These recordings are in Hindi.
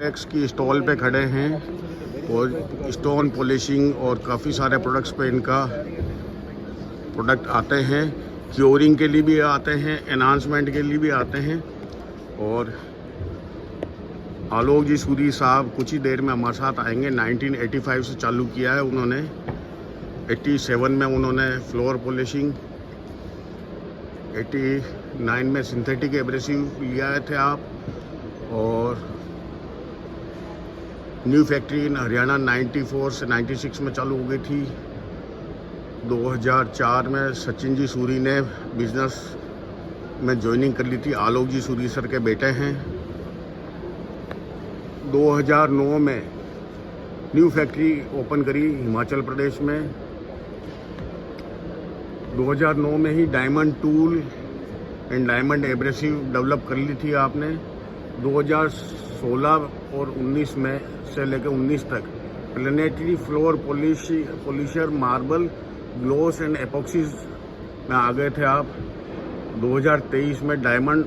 एक्स की स्टॉल पे खड़े हैं और स्टोन पॉलिशिंग और काफ़ी सारे प्रोडक्ट्स पे इनका प्रोडक्ट आते हैं। क्योरिंग के लिए भी आते हैं, एनहांसमेंट के लिए भी आते हैं। और आलोक जी सूरी साहब कुछ ही देर में हमारे साथ आएंगे। 1985 से चालू किया है उन्होंने। 87 में उन्होंने फ्लोर पॉलिशिंग, 89 में सिंथेटिक एब्रेसिव लिया थे आप, और न्यू फैक्ट्री इन हरियाणा 94 से 96 में चालू हो गई थी। 2004 में सचिन जी सूरी ने बिजनेस में ज्वाइनिंग कर ली थी। आलोक जी सूरी सर के बेटे हैं। 2009 में न्यू फैक्ट्री ओपन करी हिमाचल प्रदेश में। 2009 में ही diamond tool and diamond abrasive develop कर ली थी आपने। 2016 और 19 में से लेकर 19 तक planetary floor polisher, marble, gloss and epoxies में आ गए थे आप। 2023 में डायमंड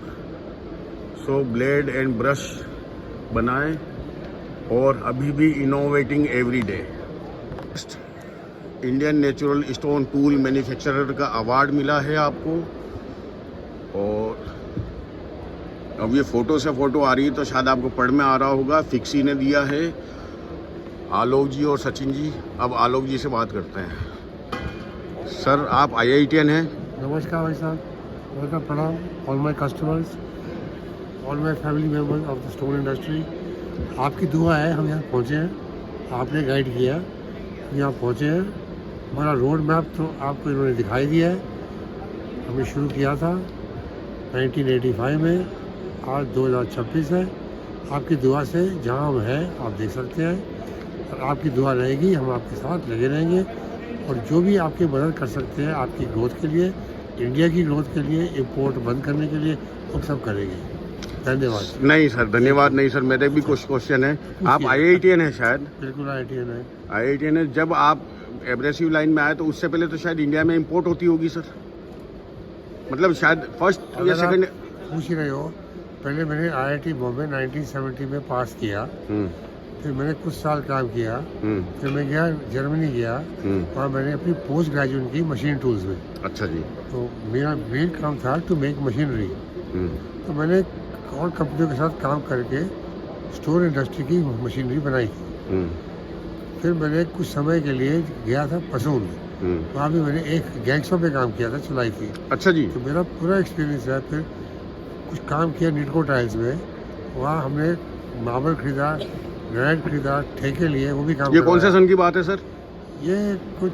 ब्लेड एंड ब्रश बनाए, और अभी भी innovating every day. Indian natural stone tool manufacturer का अवार्ड मिला है आपको। और अब ये फ़ोटो से फ़ोटो आ रही है तो शायद आपको पढ़ में आ रहा होगा। फिक्सी ने दिया है, आलोक जी और सचिन जी। अब आलोक जी से बात करते हैं। सर, आप IITian हैं? नमस्कार भाई साहब, वेलकम, प्रणाम all my customers, all my family members of the stone industry. आपकी दुआ है हम यहाँ पहुँचे हैं, आपने गाइड किया, यहाँ पहुँचे हैं। हमारा रोड मैप तो आपको इन्होंने दिखाई दिया है। हमने शुरू किया था 1985 में, आज 2026 है। आपकी दुआ से जहाँ हम हैं आप देख सकते हैं, और आपकी दुआ रहेगी, हम आपके साथ लगे रहेंगे। और जो भी आपकी मदद कर सकते हैं आपकी ग्रोथ के लिए, इंडिया की ग्रोथ के लिए, इंपोर्ट बंद करने के लिए, हम सब करेंगे। धन्यवाद। नहीं सर, धन्यवाद नहीं सर, मेरे भी कुछ क्वेश्चन है। आप IITian हैं शायद? बिल्कुल IITian है। IITian है। जब आप एब्रेसिव लाइन में आए तो उससे पहले तो शायद इंडिया में इंपोर्ट होती होगी सर, मतलब शायद फर्स्ट या सेकंड? पूछ ही रहे हो। पहले मैंने IIT बॉम्बे 1970 में पास किया, फिर मैंने कुछ साल काम किया, फिर मैं गया जर्मनी गया, वहाँ मैंने अपनी पोस्ट ग्रेजुएट की मशीन टूल्स में। अच्छा जी। तो मेरा मेन काम था टू मेक मशीनरी। तो मैंने और कंपनियों के साथ काम करके स्टोर इंडस्ट्री की मशीनरी बनाई थी। फिर मैंने कुछ समय के लिए गया था पसून, वहाँ भी मैंने एक गैंगस्टर पे काम किया था, चलाई थी। अच्छा जी। तो मेरा पूरा एक्सपीरियंस है। फिर कुछ काम किया नीडको टाइल्स में, वहाँ हमने मार्बल खरीदा, ग्रेनाइट खरीदा, ठेके लिए, वो भी काम। ये कौन से सन की बात है सर? ये कुछ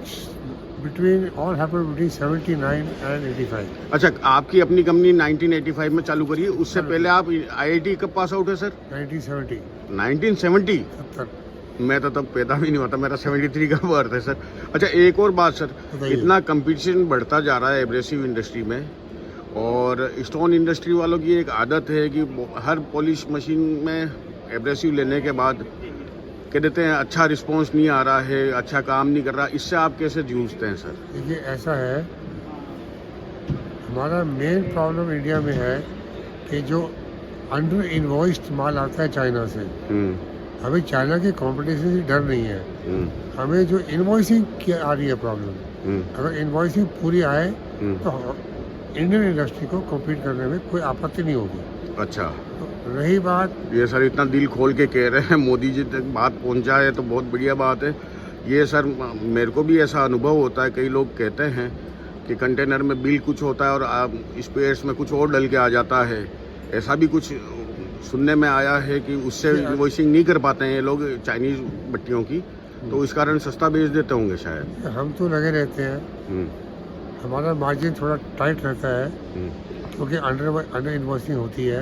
बिटवीन 79 एंड 85। अच्छा, आपकी अपनी कंपनी 1985 में चालू करी है, उससे पहले आप IIT कब पास आउट है सर? 1970। 1970? मैं तो तब पैदा भी नहीं हुआ था, मेरा 73 का बर्थ है सर। अच्छा, एक और बात सर, इतना कंपटीशन बढ़ता जा रहा है एब्रेसिव इंडस्ट्री में, और स्टोन इंडस्ट्री वालों की एक आदत है कि हर पॉलिश मशीन में एब्रेसिव लेने के बाद कह देते हैं अच्छा रिस्पांस नहीं आ रहा है, अच्छा काम नहीं कर रहा। इससे आप कैसे जूझते हैं सर? देखिए, ऐसा है, हमारा मेन प्रॉब्लम इंडिया में है कि जो अंडर इनवॉइस्ड माल आता है चाइना से, हमें चाइना के कंपटीशन से डर नहीं है। हमें जो इनवॉइसिंग की आ रही है प्रॉब्लम, अगर इनवॉइसिंग पूरी आए तो इंडियन इंडस्ट्री को कॉम्पीट करने में कोई आपत्ति नहीं होगी। अच्छा, तो रही बात, ये सर इतना दिल खोल के कह रहे हैं, मोदी जी तक बात पहुंचा है तो बहुत बढ़िया बात है। ये सर मेरे को भी ऐसा अनुभव होता है, कई लोग कहते हैं कि कंटेनर में बिल कुछ होता है और स्पेयर्स में कुछ और डल के आ जाता है। ऐसा भी कुछ सुनने में आया है कि उससे इनवॉइसिंग नहीं कर पाते हैं ये लोग चाइनीज भट्टियों की, तो इस कारण सस्ता बेच देते होंगे शायद। हम तो लगे रहते हैं, हमारा मार्जिन थोड़ा टाइट रहता है क्योंकि अंडर इनवॉइसिंग होती है,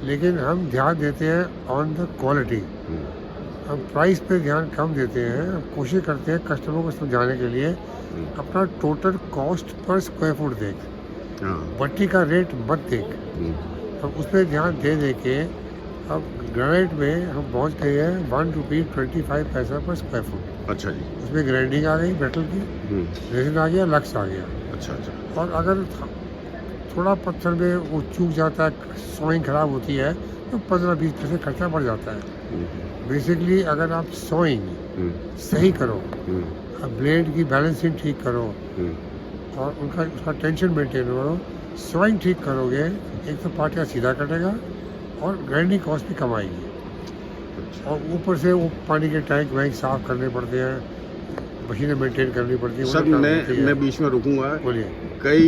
लेकिन हम ध्यान देते हैं ऑन द क्वालिटी। हम प्राइस पे ध्यान कम देते हैं। हम कोशिश करते हैं कस्टमर को समझाने के लिए अपना total cost per square foot देख, भट्टी का रेट मत देख। हम उस पर ध्यान दे के अब ग्रेनाइट में हम पहुंच गए हैं 1.25 रुपये पर स्क्वायर फुट। अच्छा जी। उसमें ग्राइंडिंग आ गई मेटल की, रेजिन आ गया, लक्स आ गया। अच्छा अच्छा। और अगर थोड़ा पत्थर में वो चूक जाता है, सोइंग खराब होती है, तो 15-20% खर्चा बढ़ जाता है। बेसिकली अगर आप सोइंग सही करो, ब्लेड की बैलेंसिंग ठीक करो और उसका टेंशन मेंटेन करो, सोइंग ठीक करोगे, एक तो पार्टियाँ सीधा कटेगा और ग्राइंडिंग कॉस्ट भी कम आएगी। और ऊपर से वो पानी के टैंक वैंक साफ करने पड़ते हैं, मशीनें मेंटेन करनी पड़ती है। सर मैं बीच में रुकूंगा। बोलिए। कई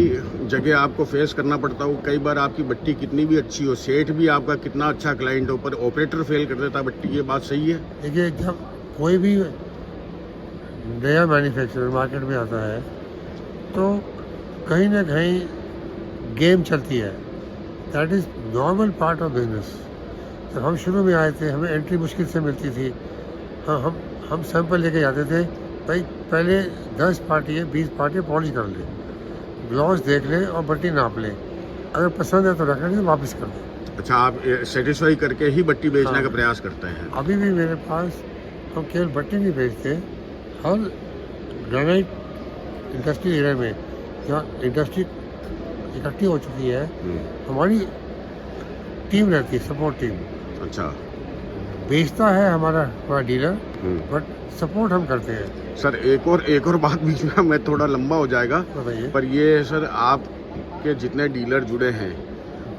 जगह आपको फेस करना पड़ता हो, कई बार आपकी भट्टी कितनी भी अच्छी हो, सेठ भी आपका कितना अच्छा क्लाइंट हो, पर ऑपरेटर फेल कर देता भट्टी, ये बात सही है? देखिए, जब कोई भी नया मैन्युफैक्चरर मार्केट में आता है तो कहीं ना कहीं गेम चलती है। That is normal part of business. जब हम शुरू में आए थे, हमें एंट्री मुश्किल से मिलती थी। हाँ, हम सैंपल लेके जाते थे, भाई पहले 10 पार्टी है 20 पार्टी पॉलिश कर ले, ग्लॉस देख ले और भट्टी नाप ले, अगर पसंद है तो रख लें, वापस कर दें। अच्छा, आप सेटिस्फाई करके ही भट्टी बेचने हाँ। का प्रयास करते हैं? अभी भी मेरे पास हम केवल भट्टी नहीं बेचते, हर ग्रेनाइट इंडस्ट्री एरिया में जहाँ इंडस्ट्री इकट्ठी हो चुकी है, हमारी टीम रहती है, सपोर्ट टीम। अच्छा। बेचता है हमारा डीलर, बट सपोर्ट हम करते हैं। सर एक और बात बीच में, मैं थोड़ा लंबा हो जाएगा, बताइए। पर ये सर आपके जितने डीलर जुड़े हैं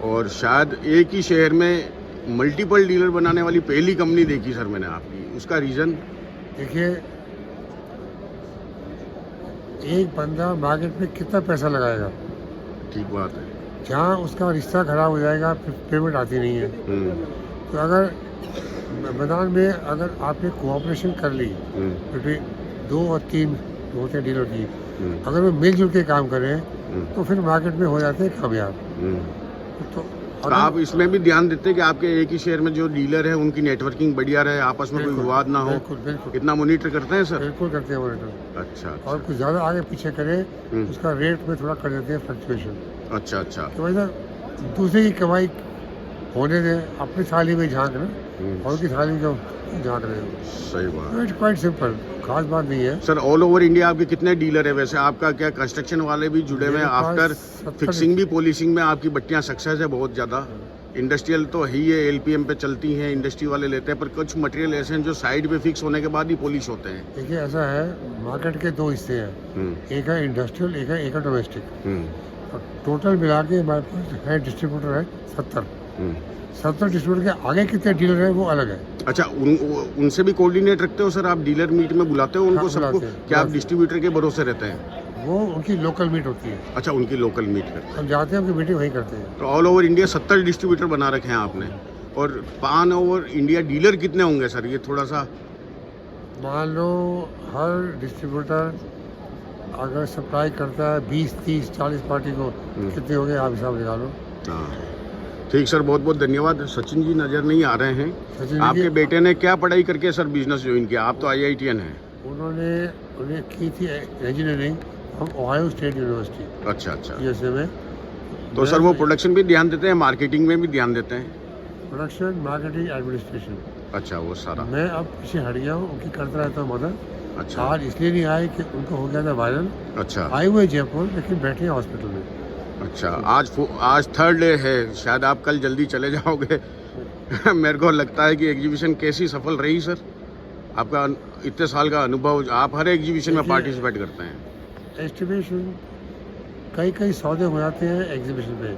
और शायद एक ही शहर में मल्टीपल डीलर बनाने वाली पहली कंपनी देखी सर मैंने आपकी, उसका रीज़न? देखिए, एक बंदा मार्केट में कितना पैसा लगाएगा, ठीक बात है। जहाँ उसका रिश्ता खराब हो जाएगा, पेमेंट आती नहीं है। तो अगर मैदान में अगर आपने कोऑपरेशन कर ली बिटवीन 2 और 3 होते हैं डीलर की, अगर वो मिलजुल के काम करें तो फिर मार्केट में हो जाते हैं कामयाब। तो आप इसमें भी ध्यान देते हैं कि आपके एक ही शहर में जो डीलर है उनकी नेटवर्किंग बढ़िया रहे, आपस में कोई विवाद ना हो? बिल्कुल इतना मॉनिटर करते हैं सर? बिल्कुल करते हैं मॉनिटर। अच्छा। और कुछ ज़्यादा आगे पीछे करे उसका रेट में थोड़ा कर देते हैं फ्लक्चुएशन। अच्छा। तो भाई साहब, दूसरे की कमाई होने दें, अपनी थाली में झांक ना, और की थाली में जो झांक रहे हो। सही बात। इट्स क्वाइट सिंपल, खास बात नहीं है। सर ऑल ओवर इंडिया आपके कितने डीलर है वैसे? आपका क्या कंस्ट्रक्शन वाले भी जुड़े हुए हैं? आफ्टर फिक्सिंग भी पॉलिशिंग में आपकी भट्टियां सक्सेस है बहुत ज़्यादा। इंडस्ट्रियल तो ही है, एलपीएम पे चलती हैं, इंडस्ट्री वाले लेते हैं, पर कुछ मटेरियल ऐसे हैं जो साइड पे फिक्स होने के बाद ही पॉलिश होते हैं। देखिए, ऐसा है, मार्केट के 2 हिस्से हैं, एक है इंडस्ट्रियल, एक है डोमेस्टिक। टोटल मिला के हमारे पास है डिस्ट्रीब्यूटर है 70 डिस्ट्रीब्यूटर के आगे कितने डीलर हैं वो अलग है। अच्छा, उनसे भी कोऑर्डिनेट रखते हो सर आप? डीलर मीट में बुलाते हो उनको? हाँ, सबको? क्या आप डिस्ट्रीब्यूटर के भरोसे रहते हैं? वो उनकी लोकल मीट होती है। अच्छा, उनकी लोकल मीट करते हैं। हम जाते हैं, उनकी मीटिंग वहीं करते हैं। तो ऑल ओवर इंडिया 70 डिस्ट्रीब्यूटर बना रखे हैं आपने, और पान ओवर इंडिया डीलर कितने होंगे सर? ये थोड़ा सा मान लो, हर डिस्ट्रीब्यूटर अगर सप्लाई करता है 20, 30, 40 पार्टी को, कितने हो गए आप हिसाब निकालो। हाँ, ठीक सर, बहुत बहुत धन्यवाद। सचिन जी नज़र नहीं आ रहे हैं। सचिन आपके जी बेटे ने क्या पढ़ाई करके सर बिजनेस ज्वाइन किया? आप तो IITian हैं। उन्हें की थी इंजीनियरिंग हम ओहायो स्टेट यूनिवर्सिटी, अच्छा। USA में। तो सर वो प्रोडक्शन भी ध्यान देते हैं, मार्केटिंग में भी ध्यान देते हैं? Production, marketing, administration. अच्छा, वो सारा। मैं अब पीछे हट गया हूँ, उनकी करता रहता हूँ मदद। अच्छा। आज इसलिए नहीं आए कि उनको हो गया था वायरल। अच्छा। आए हुए जयपुर, लेकिन बैठे हैं हॉस्पिटल में। अच्छा, आज 3rd डे है, शायद आप कल जल्दी चले जाओगे। मेरे को लगता है कि एग्जीबिशन कैसी सफल रही सर? आपका इतने साल का अनुभव, आप हर एग्जीबिशन में पार्टिसिपेट करते हैं। एग्जीबिशन कई सौदे हो जाते हैं एग्जीबिशन पे,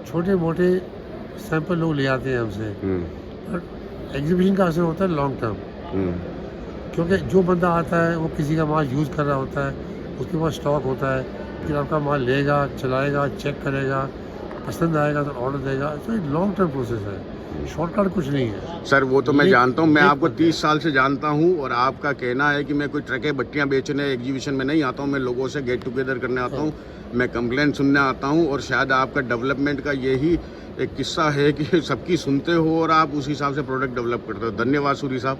छोटे मोटे सैंपल लोग ले आते हैं हमसे, पर एग्जीबिशन का असर होता है लॉन्ग टर्म। क्योंकि जो बंदा आता है वो किसी का माल यूज़ कर रहा होता है, उसके पास स्टॉक होता है, फिर आपका माल लेगा, चलाएगा, चेक करेगा, पसंद आएगा तो ऑर्डर देगा। तो एक लॉन्ग टर्म प्रोसेस है, शॉर्टकट कुछ नहीं है सर। वो तो मैं जानता हूँ, मैं आपको 30 साल से जानता हूँ, और आपका कहना है कि मैं कोई ट्रकें भट्टियाँ बेचने एग्जीबिशन में नहीं आता हूँ, मैं लोगों से गेट टुगेदर करने आता हूँ, मैं कंप्लेंट सुनने आता हूँ, और शायद आपका डेवलपमेंट का यही एक किस्सा है कि सबकी सुनते हो और आप उस हिसाब से प्रोडक्ट डेवलप करते हो। धन्यवाद सूरी साहब।